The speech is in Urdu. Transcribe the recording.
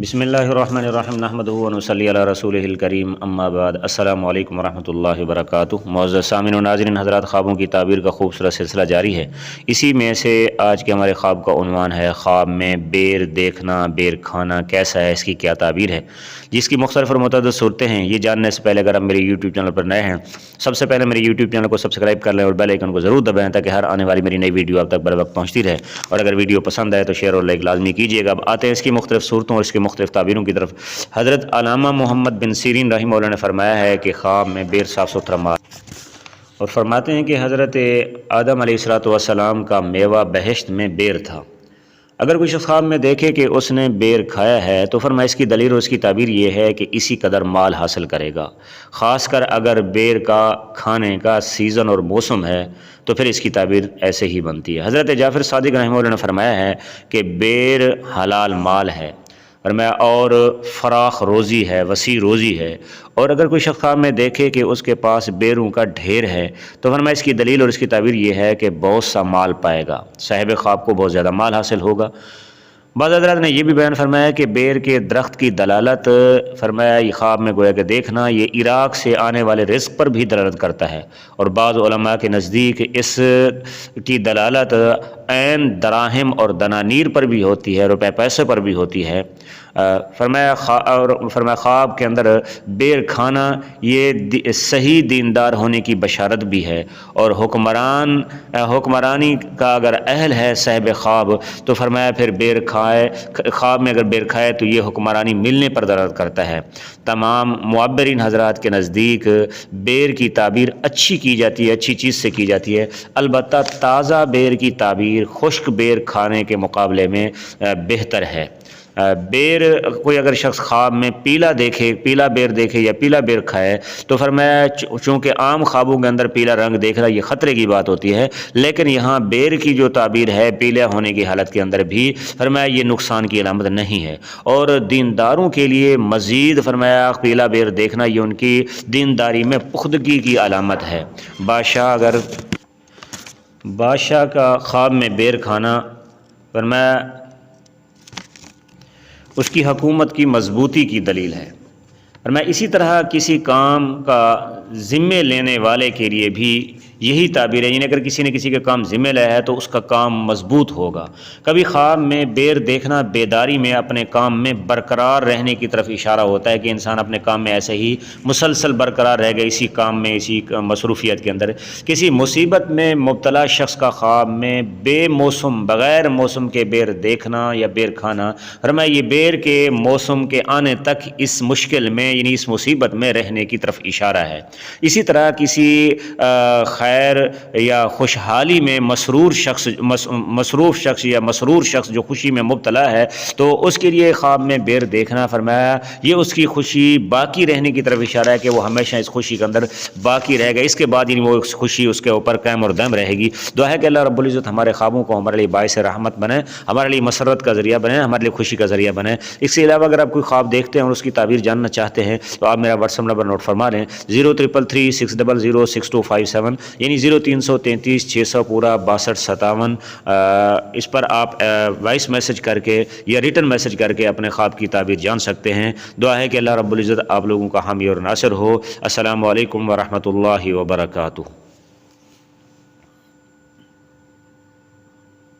بسم اللہ الرحمن الرحیم نحمدہ و نصلی علی رسولہ الکریم اما بعد السلام علیکم ورحمۃ اللہ وبرکاتہ۔ معزز سامعین و ناظرین حضرات، خوابوں کی تعبیر کا خوبصورت سلسلہ جاری ہے۔ اسی میں سے آج کے ہمارے خواب کا عنوان ہے خواب میں بیر دیکھنا، بیر کھانا کیسا ہے، اس کی کیا تعبیر ہے، جس کی مختلف اور متعدد صورتیں ہیں۔ یہ جاننے سے پہلے اگر آپ میرے یوٹیوب چینل پر نئے ہیں، سب سے پہلے میرے یوٹیوب چینل کو سبسکرائب کر لیں اور بیل آئیکن کو ضرور دبائیں تاکہ ہر آنے والی میری نئی ویڈیو آپ تک بر وقت پہنچتی رہے۔ اور اگر ویڈیو پسند آئے تو شیئر اور لائک لازمی کیجیے گا۔ اب آتے ہیں اس کی مختلف صورتوں اور اس کی مختلف تعبیروں کی طرف۔ حضرت علامہ محمد بن سیرین رحمہ اللہ نے فرمایا ہے کہ خواب میں بیر صاف ستھرا مال، اور فرماتے ہیں کہ حضرت آدم علیہ السلام کا میوہ بہشت میں بیر تھا۔ اگر کوئی شخص خواب میں دیکھے کہ اس نے بیر کھایا ہے تو فرمایا اس کی دلیل اور اس کی تعبیر یہ ہے کہ اسی قدر مال حاصل کرے گا، خاص کر اگر بیر کا کھانے کا سیزن اور موسم ہے تو پھر اس کی تعبیر ایسے ہی بنتی ہے۔ حضرت جعفر صادق رحمہ اللہ نے فرمایا ہے کہ بیر حلال مال ہے اور فراخ روزی ہے، وسیع روزی ہے۔ اور اگر کوئی شخص خواب میں دیکھے کہ اس کے پاس بیروں کا ڈھیر ہے تو فرمایا اس کی دلیل اور اس کی تعبیر یہ ہے کہ بہت سا مال پائے گا، صاحب خواب کو بہت زیادہ مال حاصل ہوگا۔ بعض حضرات نے یہ بھی بیان فرمایا کہ بیر کے درخت کی دلالت، فرمایا یہ خواب میں گویا کہ دیکھنا یہ عراق سے آنے والے رزق پر بھی دلالت کرتا ہے، اور بعض علماء کے نزدیک اس کی دلالت عین دراہم اور دنانیر پر بھی ہوتی ہے، روپے پیسے پر بھی ہوتی ہے۔ فرمایا خواب کے اندر بیر کھانا یہ صحیح دیندار ہونے کی بشارت بھی ہے، اور حکمرانی کا اگر اہل ہے صاحب خواب تو فرمایا پھر بیر کھائے، خواب میں اگر بیر کھائے تو یہ حکمرانی ملنے پر دلالت کرتا ہے۔ تمام معبرین حضرات کے نزدیک بیر کی تعبیر اچھی کی جاتی ہے، اچھی چیز سے کی جاتی ہے، البتہ تازہ بیر کی تعبیر خشک بیر کھانے کے مقابلے میں بہتر ہے۔ بیر کوئی اگر شخص خواب میں پیلا بیر دیکھے یا پیلا بیر کھائے تو فرمایا چونکہ عام خوابوں کے اندر پیلا رنگ دیکھنا یہ خطرے کی بات ہوتی ہے، لیکن یہاں بیر کی جو تعبیر ہے پیلا ہونے کی حالت کے اندر بھی فرمایا یہ نقصان کی علامت نہیں ہے، اور دینداروں کے لیے مزید فرمایا پیلا بیر دیکھنا یہ ان کی دینداری میں پختگی کی علامت ہے۔ بادشاہ کا خواب میں بیر کھانا فرمایا اس کی حکومت کی مضبوطی کی دلیل ہے، اور میں اسی طرح کسی کام کا ذمے لینے والے کے لیے بھی یہی تعبیر ہے، یعنی اگر کسی نے کسی کا کام ذمہ لیا ہے تو اس کا کام مضبوط ہوگا۔ کبھی خواب میں بیر دیکھنا بیداری میں اپنے کام میں برقرار رہنے کی طرف اشارہ ہوتا ہے کہ انسان اپنے کام میں ایسے ہی مسلسل برقرار رہ گئے، اسی کام میں، اسی مصروفیت کے اندر۔ کسی مصیبت میں مبتلا شخص کا خواب میں بغیر موسم کے بیر دیکھنا یا بیر کھانا، فرمایا یہ بیر کے موسم کے آنے تک اس مشکل میں یعنی اس مصیبت میں رہنے کی طرف اشارہ ہے۔ اسی طرح کسی خیر یا خوشحالی میں مسرور شخص جو خوشی میں مبتلا ہے تو اس کے لیے خواب میں بیر دیکھنا فرمایا یہ اس کی خوشی باقی رہنے کی طرف اشارہ ہے کہ وہ ہمیشہ اس خوشی کے اندر باقی رہے گا، اس کے بعد یعنی وہ خوشی اس کے اوپر قائم اور دائم رہے گی۔ دعا ہے کہ اللہ رب العزت ہمارے خوابوں کو ہمارے لیے باعث رحمت بنے، ہمارے لیے مسرت کا ذریعہ بنے، ہمارے لیے خوشی کا ذریعہ بنے۔ اس کے علاوہ اگر آپ کوئی خواب دیکھتے ہیں اور اس کی تعبیر جاننا چاہتے ہیں تو آپ میرا واٹس ایپ نمبر نوٹ فرما لیں 0333600627، یعنی 0333606257۔ اس پر آپ وائس میسج کر کے یا ریٹن میسج کر کے اپنے خواب کی تعبیر جان سکتے ہیں۔ دعا ہے کہ اللہ رب العزت آپ لوگوں کا حامی اور ناصر ہو۔ السلام علیکم ورحمۃ اللہ وبرکاتہ۔